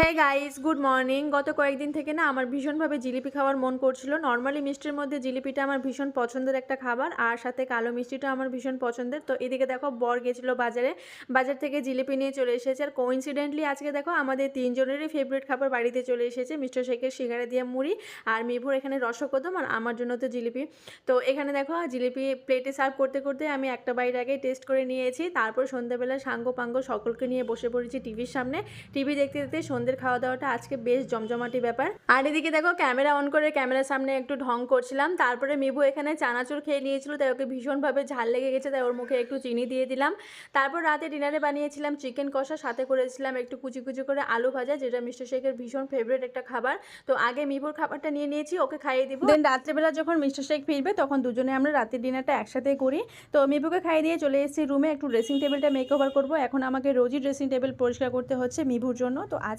হ্যাঁ guys, good morning. গত কয়েকদিন থেকে না আমার ভীষণভাবে জিলিপি খাওয়ার মন করছিল। নর্মালি মিষ্টির মধ্যে জিলিপিটা আমার ভীষণ পছন্দের একটা খাবার, আর সাথে কালো মিষ্টিটা আমার ভীষণ পছন্দের। তো এদিকে দেখো বর গেছিলো বাজারে, বাজার থেকে জিলিপি নিয়ে চলে এসেছে। আর কোইন্সিডেন্টলি আজকে দেখো আমাদের তিনজনেরই ফেভারিট খাবার বাড়িতে চলে এসেছে, মিস্টার শেখের সিঙ্গারা দিয়ে মুড়ি, আর মিভুর এখানে রসকদম, আর আমার জন্য তো জিলিপি। তো এখানে দেখো জিলিপি প্লেটে সার্ভ করতে করতে আমি একটা বাইর আগে টেস্ট করে নিয়েছি। তারপর সন্ধ্যাবেলা সাঙ্গ পাঙ্গ সকলকে নিয়ে বসে পড়েছি টিভির সামনে। টিভি দেখতে দেখতে সন্ধ্যের খাওয়া দাওয়াটা আজকে বেশ জমজমাটি ব্যাপার। আর এদিকে দেখো ক্যামেরা অন করে ক্যামেরার সামনে একটু ঢং করছিলাম। তারপরে মিবু এখানে চানাচুর খেয়ে নিয়েছিল, তাই ওকে ভীষণভাবে ঝাল লেগে গেছে, তাই ওর মুখে একটু চিনি দিয়ে দিলাম। তারপর রাতে ডিনারে বানিয়েছিলাম চিকেন কষা, সাথে করেছিলাম একটু কুচি কুচি করে আলু ভাজা, যেটা মিস্টার শেখের ভীষণ ফেভারিট একটা খাবার। তো আগে মিবুর খাবারটা নিয়ে নিয়েছি, ওকে খাইয়ে দিব। দেন রাত্রেবেলা যখন মিস্টার শেখ ফিরবে তখন দুজনে আমরা রাতের ডিনারটা একসাথে করি। তো মিবুকে খাইয়ে দিয়ে চলে এসেছি রুমে, একটু ড্রেসিং টেবিলটা মেক ওভার করবো। এখন আমাকে রোজই ড্রেসিং টেবিল পরিষ্কার করতে হচ্ছে মিবুর জন্য। তো আজ